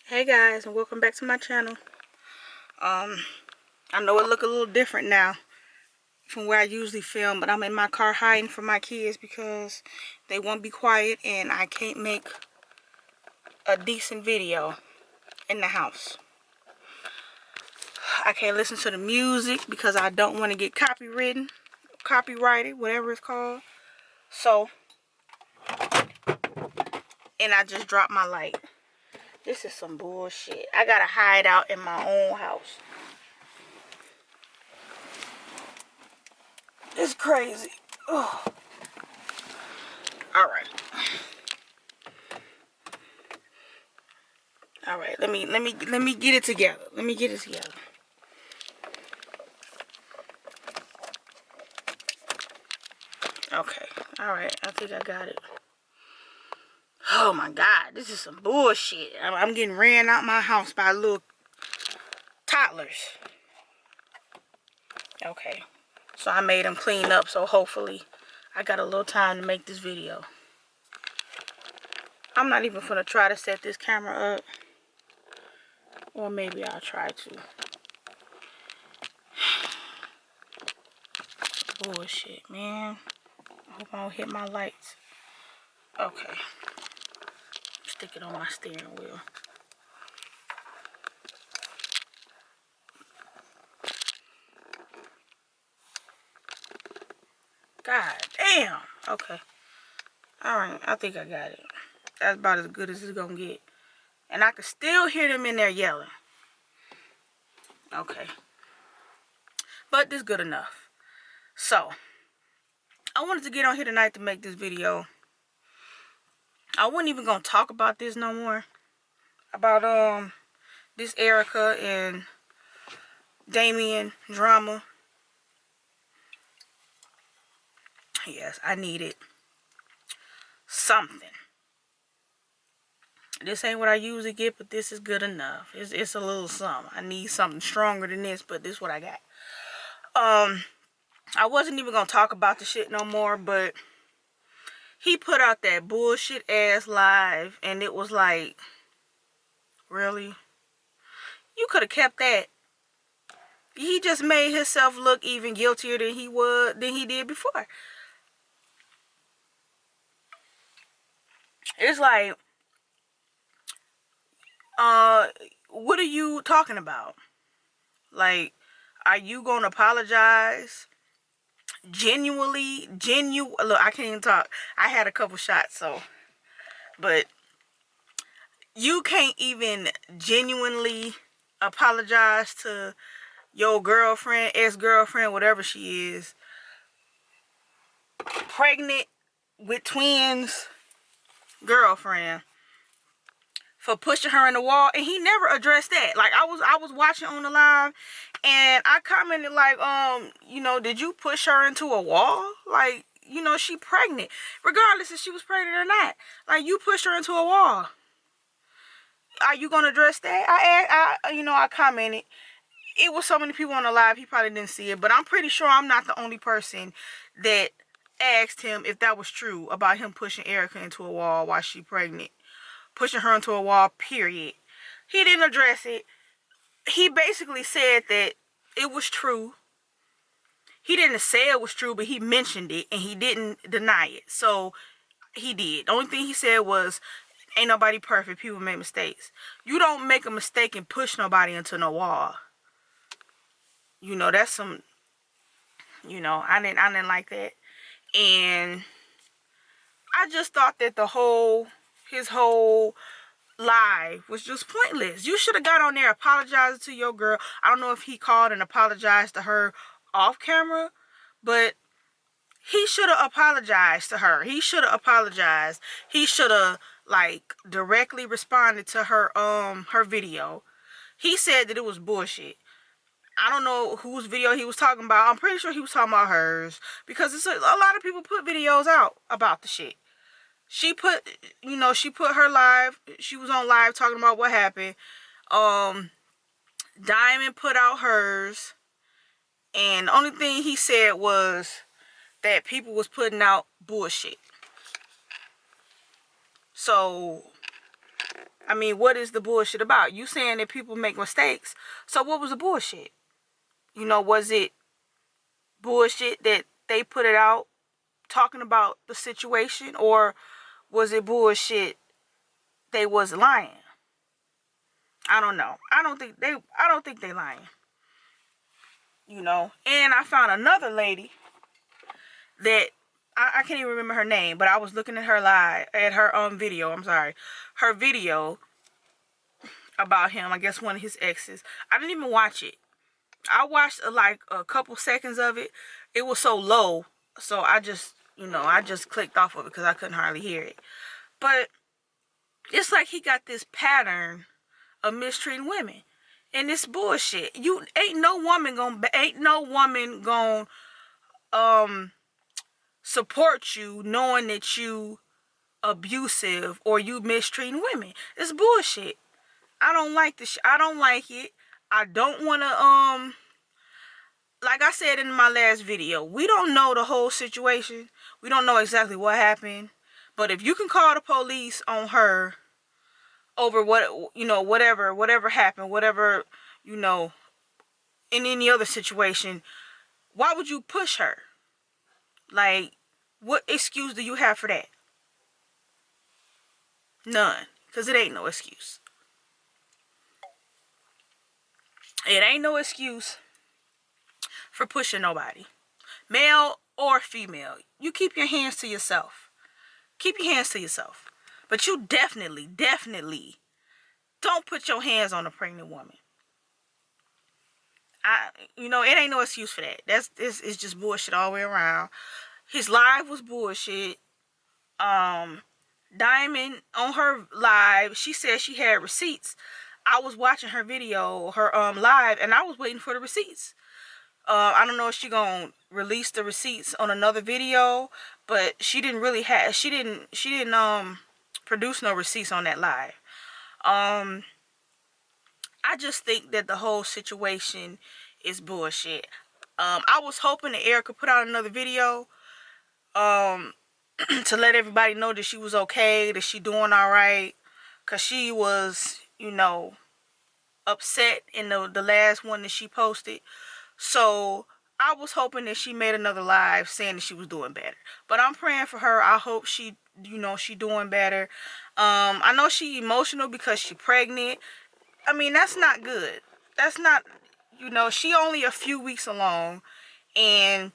Hey guys, and welcome back to my channel. I know it look a little different now from where I usually film, but I'm in my car hiding from my kids because they won't be quiet and I can't make a decent video in the house. I can't listen to the music because I don't want to get copyrighted, whatever it's called. So, and I just dropped my light. This is some bullshit. I gotta hide out in my own house. It's crazy. Oh. Alright, let me get it together. Okay, alright, I think I got it. Oh my god, this is some bullshit. I'm getting ran out my house by little toddlers. Okay, so I made them clean up, so hopefully I got a little time to make this video. I'm not even gonna try to set this camera up. Or maybe I'll try to. Bullshit, man. I hope I don't hit my lights. Okay. Stick it on my steering wheel. God damn. Okay. Alright, I think I got it. That's about as good as it's gonna get. And I can still hear them in there yelling. Okay. But this is good enough. So, I wanted to get on here tonight to make this video. I wasn't even gonna talk about this no more. About this Erica and Damion drama. Yes, I needed something. This ain't what I usually get, but this is good enough. It's a little something. I need something stronger than this, but this is what I got. I wasn't even gonna talk about the shit no more, but he put out that bullshit ass live, and it was like, really? You could have kept that. He just made himself look even guiltier than he did before. It's like, what are you talking about? Like, are you gonna apologize? Genuinely, look, I can't even talk. I had a couple shots, so, but you can't even genuinely apologize to your girlfriend, ex-girlfriend, whatever she is, pregnant with twins girlfriend, for pushing her in the wall, and he never addressed that. Like, I was watching on the live, and I commented like, you know, did you push her into a wall? Like, you know, she pregnant, regardless if she was pregnant or not. Like, you pushed her into a wall. Are you gonna address that? I commented. It was so many people on the live, he probably didn't see it, but I'm pretty sure I'm not the only person that asked him if that was true about him pushing Erica into a wall while she pregnant. Pushing her into a wall, period. He didn't address it. He basically said that it was true. He didn't say it was true, but he mentioned it, and he didn't deny it. So, he did. The only thing he said was, ain't nobody perfect. People make mistakes. You don't make a mistake and push nobody into no wall. You know, that's some, you know, I didn't like that. And I just thought that his whole live was just pointless. You should have got on there apologizing to your girl. I don't know if he called and apologized to her off camera, but he should have apologized to her. He should have apologized. He should have, like, directly responded to her her video. He said that it was bullshit. I don't know whose video he was talking about. I'm pretty sure he was talking about hers, because it's a lot of people put videos out about the shit. She put her live. She was on live talking about what happened. Diamond put out hers, and the only thing he said was that people was putting out bullshit. So, I mean, what is the bullshit about? You saying that people make mistakes. So what was the bullshit? You know, was it bullshit that they put it out talking about the situation, or was it bullshit they was lying? I don't know. I don't think they lying. You know. And I found another lady that I can't even remember her name, but I was looking at her video. I'm sorry, her video about him. I guess one of his exes. I didn't even watch it. I watched like a couple seconds of it. It was so low, so I just clicked off of it because I couldn't hardly hear it. But it's like he got this pattern of mistreating women, and it's bullshit. You ain't no woman gonna support you knowing that you abusive or you mistreating women. It's bullshit. I don't like this. I don't like it. I don't want to like I said in my last video, we don't know the whole situation. We don't know exactly what happened. But if you can call the police on her over whatever happened, in any other situation, why would you push her? Like, what excuse do you have for that? None. Because it ain't no excuse. It ain't no excuse for pushing nobody. Male or female. You keep your hands to yourself. Keep your hands to yourself. But you definitely don't put your hands on a pregnant woman. It ain't no excuse for that. It's just bullshit all the way around. His live was bullshit. Diamond on her live, she said she had receipts. I was watching her video, her live, and I was waiting for the receipts. I don't know if she gonna release the receipts on another video, but she didn't produce no receipts on that live. I just think that the whole situation is bullshit. I was hoping that Erica put out another video to let everybody know that she was okay, that she doing all right, because she was, upset in the last one that she posted. So I was hoping that she made another live saying that she was doing better. But I'm praying for her. I hope she doing better. I know she emotional because she pregnant. I mean, that's not good. That's not, she only a few weeks along, and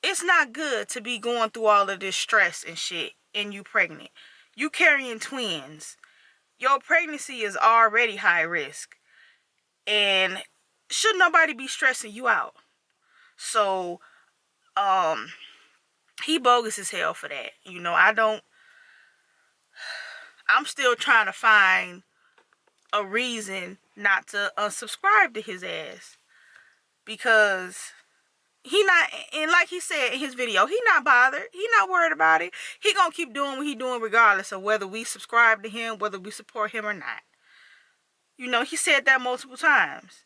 it's not good to be going through all of this stress and shit, and you pregnant. You carrying twins. Your pregnancy is already high risk, and should nobody be stressing you out. So, he bogus as hell for that. I'm still trying to find a reason not to unsubscribe to his ass, because he not, and like he said in his video, he not bothered. He not worried about it. He gonna keep doing what he doing regardless of whether we subscribe to him, whether we support him or not. He said that multiple times.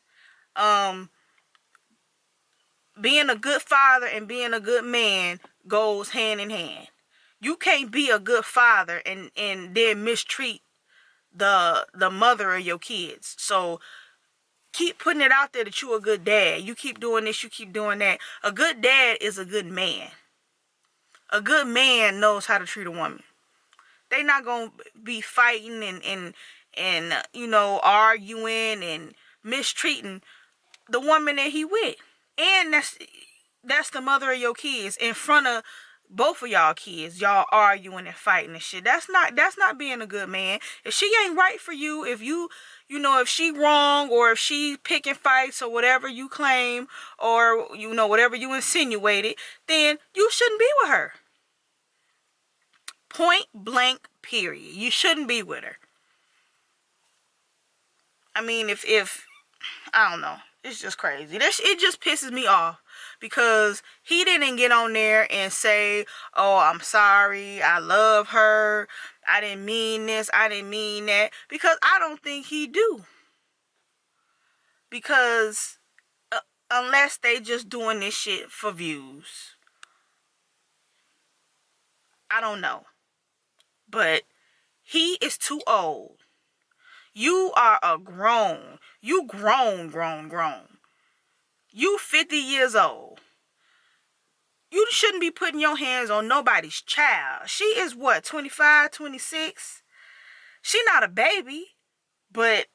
Being a good father and being a good man goes hand in hand. You can't be a good father and then mistreat the mother of your kids. So keep putting it out there that you a good dad. You keep doing this, you keep doing that. A good dad is a good man. A good man knows how to treat a woman. They not gonna be fighting and arguing and mistreating the woman that he with. And that's the mother of your kids in front of both of y'all kids. Y'all arguing and fighting and shit. That's not being a good man. If she ain't right for you, if if she wrong, or if she picking fights or whatever you claim, or whatever you insinuated, then you shouldn't be with her. Point blank, period. You shouldn't be with her. I mean, if I don't know. It's just crazy. It just pisses me off, because he didn't get on there and say, oh, I'm sorry, I love her, I didn't mean this, I didn't mean that, because I don't think he do. Because unless they just doing this shit for views. I don't know. But He is too old. You are a grown. You grown. You 50 years old. You shouldn't be putting your hands on nobody's child. She is what, 25, 26? She not a baby, but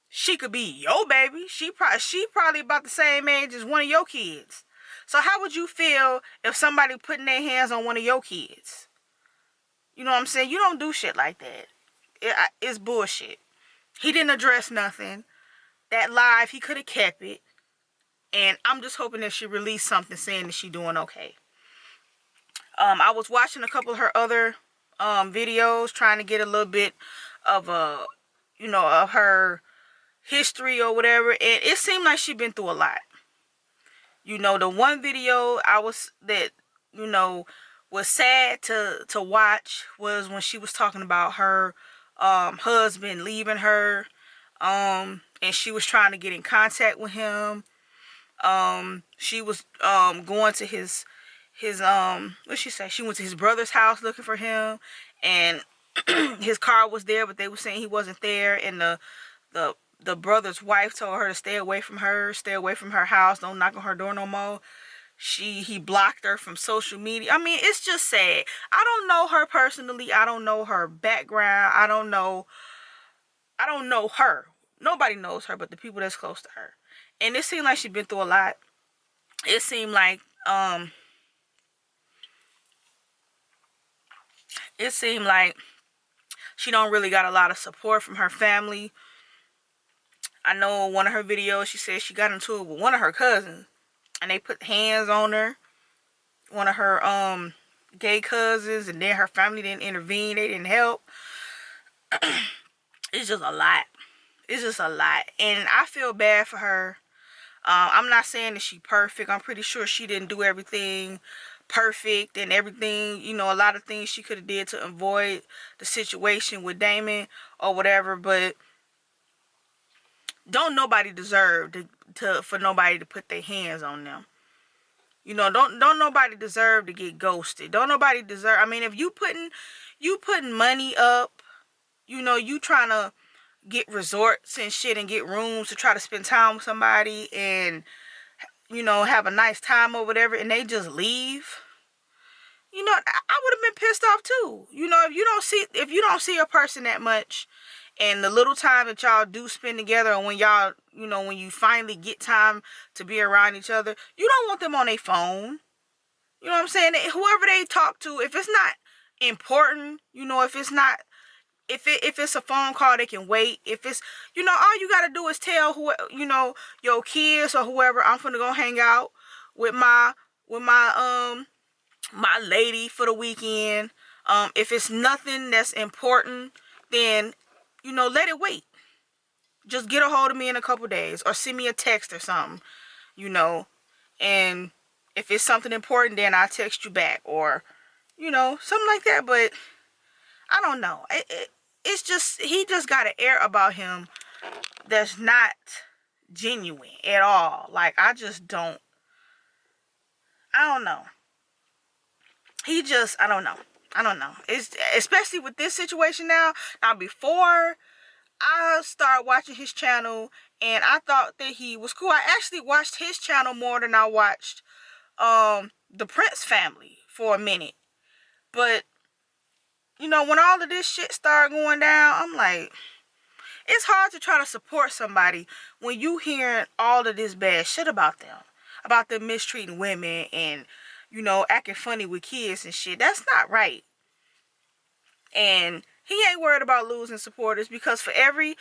she could be your baby. She probably about the same age as one of your kids. So how would you feel if somebody putting their hands on one of your kids? You know what I'm saying? You don't do shit like that. It's bullshit. He didn't address nothing. That live, he could have kept it. And I'm just hoping that she released something saying that she doing okay. I was watching a couple of her other videos, trying to get a little bit of of her history or whatever, and it seemed like she'd been through a lot. The one video was sad to watch was when she was talking about her husband leaving her, and she was trying to get in contact with him. She was going to his what'd she say? She went to his brother's house looking for him, and his car was there, but they were saying he wasn't there, and the brother's wife told her to stay away from her house, don't knock on her door no more. He blocked her from social media. I mean, it's just sad. I don't know her personally. I don't know her background. I don't know her. Nobody knows her but the people that's close to her. And it seemed like she's been through a lot. It seemed like she don't really got a lot of support from her family. I know in one of her videos she said she got into it with one of her cousins, and they put hands on her. One of her gay cousins, and then her family didn't intervene. They didn't help. It's just a lot. It's just a lot. And I feel bad for her. I'm not saying that she's perfect. I'm pretty sure she didn't do everything perfect and everything. A lot of things she could have did to avoid the situation with Damion or whatever. But don't nobody deserve for nobody to put their hands on them. Don't nobody deserve to get ghosted. Don't nobody deserve. I mean, if you putting money up, you trying to get resorts and shit and get rooms to try to spend time with somebody and have a nice time or whatever, and they just leave. I would have been pissed off too. If you don't see a person that much, and the little time that y'all do spend together, and when y'all, when you finally get time to be around each other, you don't want them on their phone. You know what I'm saying? Whoever they talk to, if it's not important, if it's a phone call, they can wait. If it's, all you gotta do is tell your kids or whoever, I'm finna go hang out with my lady for the weekend. If it's nothing that's important, then let it wait. Just get a hold of me in a couple days, or send me a text or something, and if it's something important, then I'll text you back, or something like that. But I don't know. It's just, he just got an air about him that's not genuine at all. Like, I don't know. I don't know. It's especially with this situation now. Now, before I started watching his channel, and I thought that he was cool. I actually watched his channel more than I watched the Prince family for a minute. But when all of this shit started going down, I'm like, it's hard to try to support somebody when you hearing all of this bad shit about them mistreating women and acting funny with kids and shit. That's not right. And he ain't worried about losing supporters, because and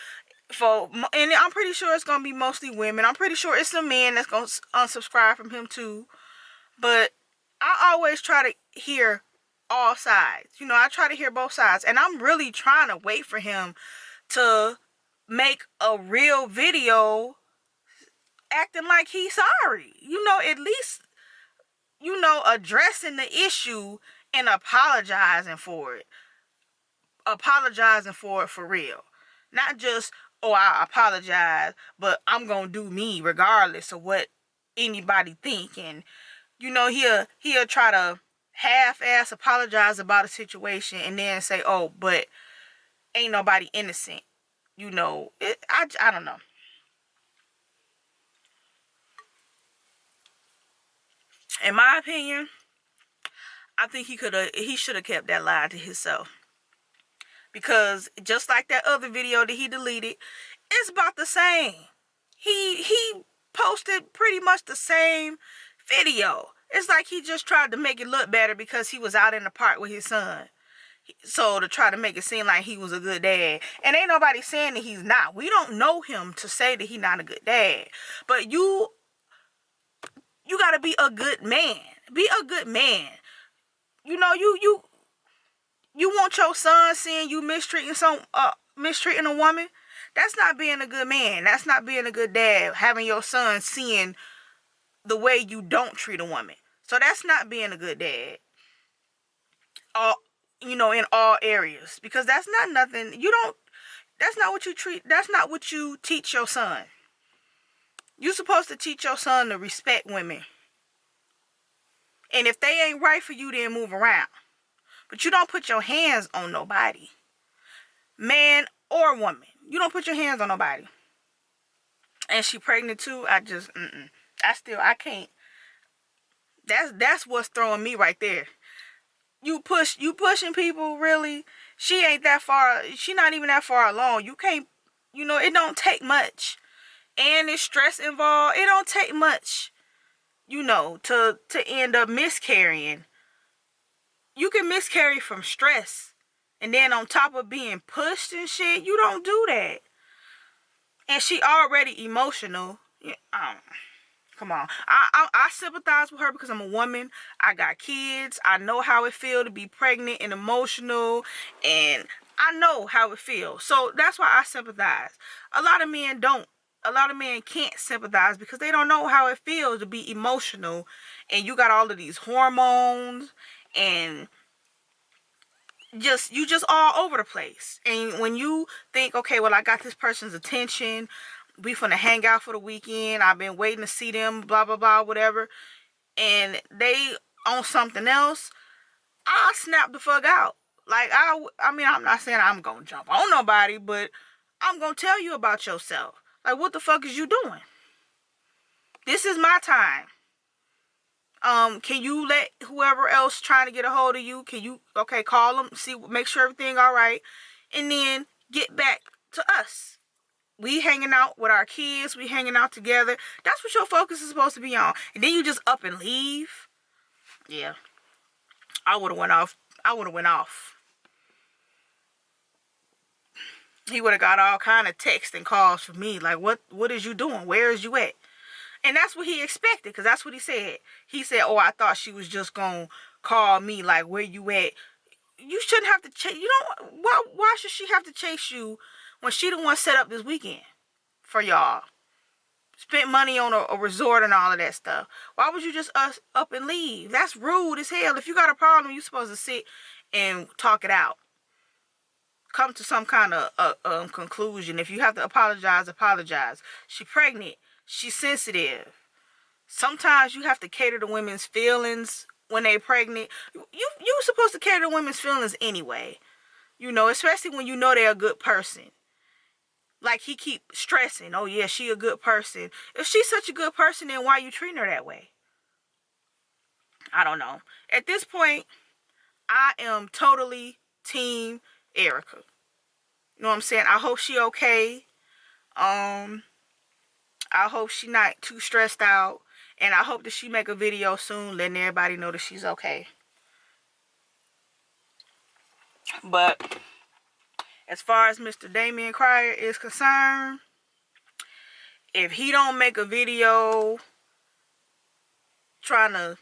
I'm pretty sure it's gonna be mostly women. I'm pretty sure it's some men that's gonna unsubscribe from him too. But I always try to hear all sides. I try to hear both sides, and I'm really trying to wait for him to make a real video acting like he's sorry. At least addressing the issue and apologizing for it. Apologizing for it for real. Not just, oh, I apologize, but I'm gonna do me regardless of what anybody think. And he'll try to half-ass apologize about a situation and then say, oh, but ain't nobody innocent. You know, I don't know. In my opinion, I think he should have kept that lie to himself. Because just like that other video that he deleted, it's about the same. He posted pretty much the same video. It's like he just tried to make it look better because he was out in the park with his son. So to try to make it seem like he was a good dad. And ain't nobody saying that he's not. We don't know him to say that he's not a good dad. But you gotta be a good man. Be a good man. You know, you want your son seeing you mistreating a woman? That's not being a good man. That's not being a good dad. Having your son seeing the way you don't treat a woman. So that's not being a good dad. In all areas. Because that's not nothing. That's not what you teach your son. You're supposed to teach your son to respect women. And if they ain't right for you, then move around. But you don't put your hands on nobody. Man or woman. You don't put your hands on nobody. And she pregnant too. I can't. That's what's throwing me right there. You pushing people, really? She ain't that far. She not even that far along. You can't, it don't take much. And there's stress involved. It don't take much, to end up miscarrying. You can miscarry from stress. And then on top of being pushed and shit, you don't do that. And she already emotional. Come on. I sympathize with her because I'm a woman. I got kids. I know how it feels to be pregnant and emotional. And I know how it feels. So that's why I sympathize. A lot of men don't. A lot of men can't sympathize because they don't know how it feels to be emotional. And you got all of these hormones. And you just all over the place. And when you think, okay, well, I got this person's attention, we finna hang out for the weekend, I've been waiting to see them, blah blah blah, whatever, and they on something else, I'll snap the fuck out. Like, I mean, I'm not saying I'm gonna jump on nobody, but I'm gonna tell you about yourself. Like, what the fuck is you doing? This is my time. Can you let whoever else trying to get a hold of you, call them, make sure everything all right, and then get back to us. We hanging out with our kids, we hanging out together. That's what your focus is supposed to be on. And then you just up and leave. Yeah. I would have went off. He would have got all kind of texts and calls from me. Like, what is you doing? Where is you at? And that's what he expected, because that's what he said. He said, oh, I thought she was just going to call me, like, where you at? You shouldn't have to chase. Why should she have to chase you when she the one set up this weekend for y'all? Spent money on a resort and all of that stuff. Why would you just up and leave? That's rude as hell. If you got a problem, you're supposed to sit and talk it out. Come to some kind of conclusion. If you have to apologize, apologize. She pregnant. She's sensitive. Sometimes you have to cater to women's feelings when they're pregnant. You're supposed to cater to women's feelings anyway. Especially when you know they're a good person. Like, he keep stressing, oh yeah, she a good person. If she's such a good person, then why you treating her that way? I don't know. At this point, I am totally team Erica. You know what I'm saying? I hope she okay. I hope she not too stressed out. And I hope that she make a video soon letting everybody know that she's okay. But as far as Mr. Damion Cryer is concerned, if he don't make a video trying to,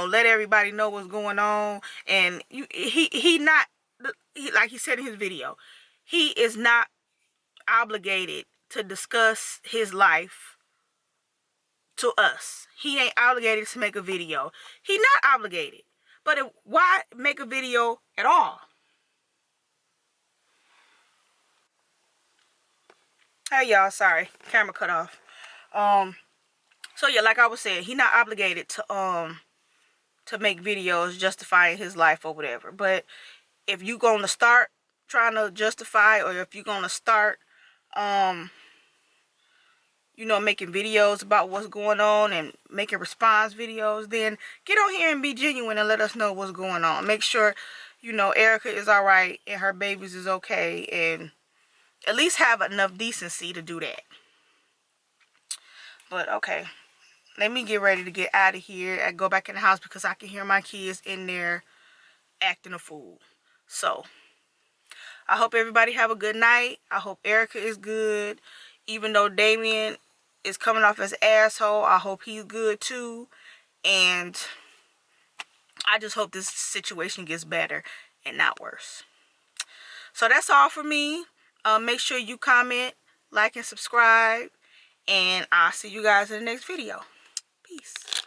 let everybody know what's going on, and like he said in his video, he is not obligated to discuss his life to us. He ain't obligated to make a video. He not obligated. But why make a video at all? Hey y'all, sorry, camera cut off. So yeah, like I was saying, he not obligated to make videos justifying his life or whatever. But if you gonna start trying to justify, or if you're gonna start you know, making videos about what's going on and making response videos, then get on here and be genuine and let us know what's going on. Make sure, you know, Erica is all right and her babies is okay, and at least have enough decency to do that. But okay, let me get ready to get out of here. I go back in the house because I can hear my kids in there acting a fool. So I hope everybody have a good night. I hope Erica is good. Even though Damion is coming off as an asshole, I hope he's good too. And I just hope this situation gets better and not worse. So that's all for me. Make sure you comment, like, and subscribe. And I'll see you guys in the next video. Peace.